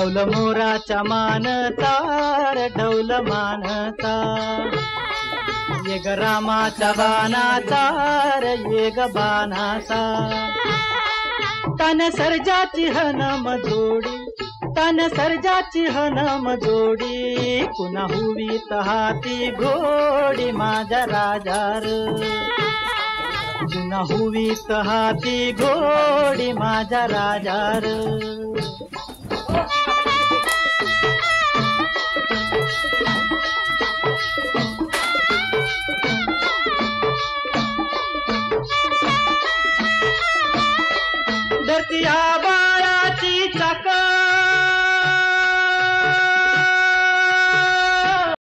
डौल मोराच्या मानता रे डौल मानता ये ग रामाच्या बाणाचा रे ये ग बाणाचा तन सर्जाची हनम जोडी तन सर्जाची हनम जोडी पुन्हा हुवीत हाती घोडी माझ्या राजार पुन्हा हुवीत हाती घोडी माझ्या राजार